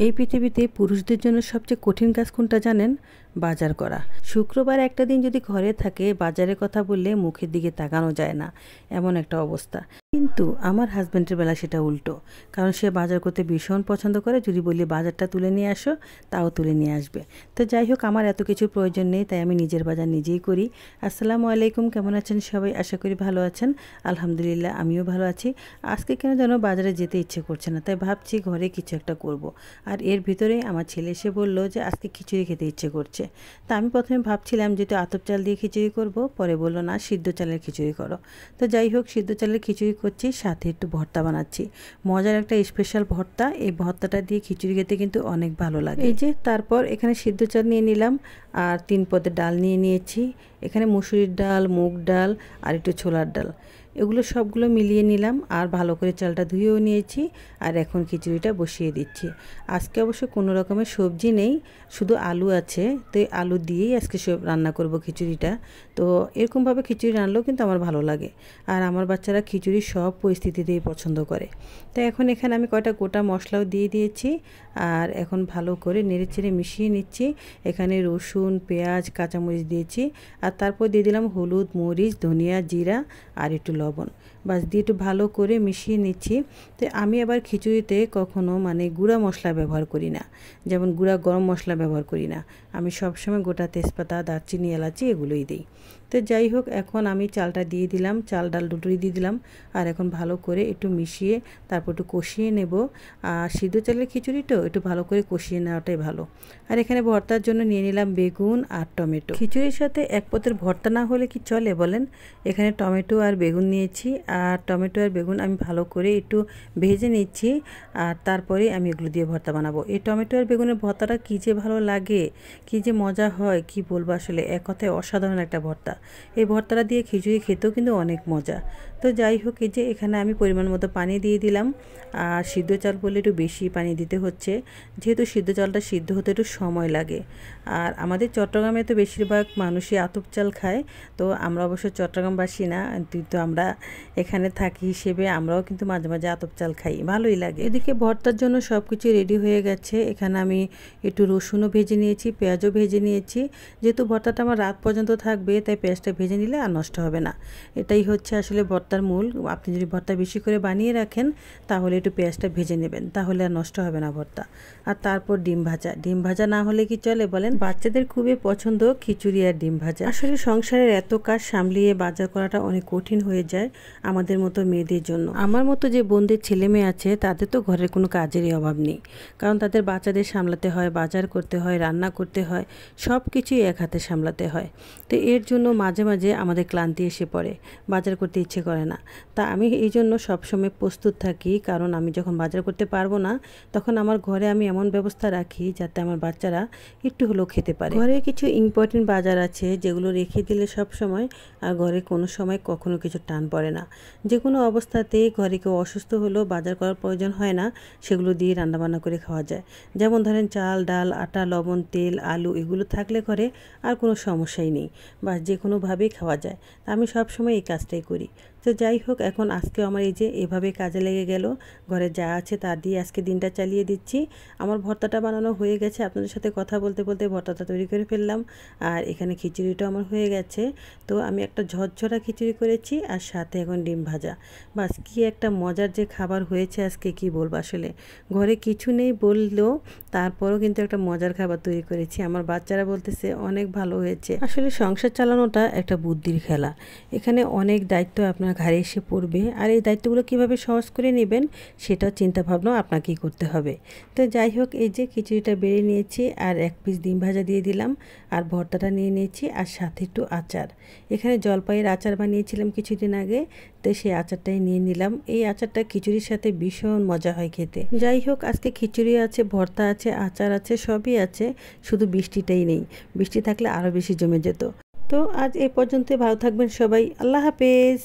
এই পৃথিবীতে পুরুষদের জন্য সবচেয়ে কঠিন কাজ কোনটা জানেন? বাজার করা। শুক্রবার একটা দিন যদি ঘরে থাকে, বাজারের কথা বললে মুখের দিকে তাকানো যায় না, এমন একটা অবস্থা। কিন্তু আমার হাজব্যান্ডের বেলা সেটা উল্টো। কারণ সে বাজার করতে ভীষণ পছন্দ করে। যদি বলি বাজারটা তুলে নিয়ে আসো, তাও তুলে নিয়ে আসবে। তো যাই হোক, আমার এত কিছুর প্রয়োজন নেই, তাই আমি নিজের বাজার নিজেই করি। আসসালামু আলাইকুম, কেমন আছেন সবাই? আশা করি ভালো আছেন। আলহামদুলিল্লাহ, আমিও ভালো আছি। আজকে কেন যেন বাজারে যেতে ইচ্ছে করছে না, তাই ভাবছি ঘরে কিছু একটা করব। আর এর ভিতরে আমার ছেলে এসে বলল যে আজকে খিচুড়ি খেতে ইচ্ছে করছে। তা আমি প্রথমে ভাবছিলাম যেহেতু আতপ চাল দিয়ে খিচুড়ি করব, পরে বলল না, সিদ্ধ চালের খিচুড়ি করো। তো যাই হোক, সিদ্ধ চালের খিচুড়ি করছি, সাথে একটু ভর্তা বানাচ্ছি। মজার একটা স্পেশাল ভর্তা। এই ভর্তাটা দিয়ে খিচুড়ি খেতে কিন্তু অনেক ভালো লাগে। এই যে তারপর এখানে সিদ্ধ চাল নিয়ে নিলাম, আর 3 পদের ডাল নিয়ে নিয়েছি। এখানে মুসুরির ডাল, মুগ ডাল আর একটু ছোলার ডাল, এগুলো সবগুলো মিলিয়ে নিলাম। আর ভালো করে চালটা ধুয়েও নিয়েছি। আর এখন খিচুড়িটা বসিয়ে দিচ্ছি। আজকে অবশ্য কোনো রকমের সবজি নেই, শুধু আলু আছে। তো এই আলু দিয়েই আজকে সব রান্না করব খিচুড়িটা। তো এরকমভাবে খিচুড়ি রান্নালেও কিন্তু আমার ভালো লাগে। আর আমার বাচ্চারা খিচুড়ি সব পরিস্থিতিতেই পছন্দ করে। তো এখন এখানে আমি কয়টা গোটা মশলাও দিয়ে দিয়েছি। আর এখন ভালো করে নেড়েচেড়ে মিশিয়ে নিচ্ছি। এখানে রসুন, পেঁয়াজ, কাঁচামরিচ দিয়েছি। আর তারপর দিয়ে দিলাম হলুদ, মরিচ, ধনিয়া, জিরা আর একটু লবণ। বাস দিয়ে একটু ভালো করে মিশিয়ে নিচ্ছি। তো আমি আবার খিচুড়িতে কখনো গুঁড়া মশলা ব্যবহার করি না, যেমন গুঁড়া গরম মশলা ব্যবহার করি না। আমি সবসময় গোটা তেজপাতা, দারচিনি, এলাচি এগুলোই দিই। তো যাই হোক, এখন আমি চালটা দিয়ে দিলাম, চাল ডাল দুটোই দিয়ে দিলাম। আর এখন ভালো করে একটু মিশিয়ে তারপর একটু কষিয়ে নেব। আর সিদ্ধ চালের খিচুড়ি তো একটু ভালো করে কষিয়ে নেওয়াটাই ভালো। আর এখানে ভর্তার জন্য নিয়ে নিলাম বেগুন আর টমেটো। খিচুড়ির সাথে এক পদের ভর্তা না হলে কি চলে বলেন? এখানে টমেটো আর বেগুন নিয়েছি। আর টমেটো আর বেগুন আমি ভালো করে একটু ভেজে নিচ্ছি। আর তারপরে আমি এগুলো দিয়ে ভর্তা বানাবো। এই টমেটো আর বেগুনের ভর্তাটা কী যে ভালো লাগে, কী যে মজা হয়, কি বলবো আসলে, এক কথায় অসাধারণ একটা ভর্তা। এই ভর্তাটা দিয়ে খিচুড়ি খেতেও কিন্তু অনেক মজা। তো যাই হোক, এই যে এখানে আমি পরিমাণ মতো পানি দিয়ে দিলাম। আর সিদ্ধ চাল বলে একটু বেশি পানি দিতে হচ্ছে, যেহেতু সিদ্ধ চালটা সিদ্ধ হতে একটু সময় লাগে। আর আমাদের চট্টগ্রামে তো বেশিরভাগ মানুষই আতপ চাল খায়। তো আমরা অবশ্য চট্টগ্রামবাসী না, কিন্তু আমরা এখানে থাকি হিসেবে আমরাও কিন্তু মাঝে মাঝে আতপ চাল খাই, ভালোই লাগে। এদিকে ভর্তার জন্য সব কিছু রেডি হয়ে গেছে। এখানে আমি একটু রসুনও ভেজে নিয়েছি, পেঁয়াজও ভেজে নিয়েছি। যেহেতু ভর্তাটা আমার রাত পর্যন্ত থাকবে, তাই পেঁয়াজটা ভেজে নিলে আর নষ্ট হবে না। এটাই হচ্ছে আসলে ভর্তার মূল। আপনি যদি ভর্তা বেশি করে বানিয়ে রাখেন, তাহলে একটু পেঁয়াজটা ভেজে নেবেন, তাহলে আর নষ্ট হবে না ভর্তা। আর তারপর ডিম ভাজা। ডিম ভাজা না হলে কি চলে বলেন? বাচ্চাদের খুবই পছন্দ খিচুড়ি আর ডিম ভাজা। আসলে সংসারের এত কাজ সামলিয়ে বাজার করাটা অনেক কঠিন হয়ে যায় আমাদের মতো মেয়েদের জন্য। আমার মতো যে বোনদের ছেলে মেয়ে আছে, তাদের তো ঘরের কোনো কাজেরই অভাব নেই। কারণ তাদের বাচ্চাদের সামলাতে হয়, বাজার করতে হয়, রান্না করতে হয়, সব কিছুই এক হাতে সামলাতে হয়। তো এর জন্য মাঝে মাঝে আমাদের ক্লান্তি এসে পড়ে, বাজার করতে ইচ্ছে করে না। তা আমি এই জন্য সবসময় প্রস্তুত থাকি, কারণ আমি যখন বাজার করতে পারবো না, তখন আমার ঘরে আমি এমন ব্যবস্থা রাখি যাতে আমার বাচ্চারা একটু হলেও খেতে পারে। ঘরে কিছু ইম্পর্টেন্ট বাজার আছে যেগুলো রেখে দিলে সব সময় আর ঘরে কোনো সময় কখনো কিছু টান পড়ে না। যে কোনো অবস্থাতেই ঘরে কেউ অসুস্থ হলেও বাজার করার প্রয়োজন হয় না, সেগুলো দিয়ে রান্নাবান্না করে খাওয়া যায়। যেমন ধরেন চাল, ডাল, আটা, লবণ, তেল, আলু এগুলো থাকলে ঘরে আর কোনো সমস্যাই নেই, বা যে কোনোভাবেই খাওয়া যায়। আমি সবসময় এই কাজটাই করি। তো যাই হোক, এখন আজকেও আমার এই যে এভাবে কাজে লেগে গেল। ঘরে যা আছে তা দিয়ে আজকে দিনটা চালিয়ে দিচ্ছি। আমার ভর্তাটা বানানো হয়ে গেছে, আপনাদের সাথে কথা বলতে বলতে ভর্তাটা তৈরি করে ফেললাম। আর এখানে খিচুড়িটাও আমার হয়ে গেছে। তো আমি একটা ঝরঝরা খিচুড়ি করেছি, আর সাথে এখন ডিম ভাজা। বাস, কি একটা মজার যে খাবার হয়েছে আজকে, কি বলবো আসলে। ঘরে কিছু নেই বললেও তারপরও কিন্তু একটা মজার খাবার তৈরি করেছি। আমার বাচ্চারা বলতেছে অনেক ভালো হয়েছে। আসলে সংসার চালানোটা একটা বুদ্ধির খেলা। এখানে অনেক দায়িত্ব আপনার ঘাড়ে এসে পড়বে, আর এই দায়িত্বগুলো কিভাবে সহজ করে নেবেন সেটা চিন্তাভাবনা আপনাকেই করতে হবে। তো যাই হোক, এই যে খিচুড়িটা বেড়ে নিয়েছি, আর 1 পিস ডিম ভাজা দিয়ে দিলাম, আর ভর্তাটা নিয়ে নিয়েছি, আর সাথে একটু আচার। এখানে জলপাইয়ের আচার বানিয়েছিলাম কিছুদিন আগে, তো সেই আচারটাই নিয়ে নিলাম। এই আচারটা খিচুড়ির সাথে ভীষণ মজা হয় খেতে। যাই হোক, আজকে খিচুড়ি আছে, ভর্তা আছে, আচার আছে, সবই আছে, শুধু বৃষ্টিটাই নেই। বৃষ্টি থাকলে আরও বেশি জমে যেত। তো আজ এই পর্যন্ত, ভালো থাকবেন সবাই, আল্লাহ হাফেজ।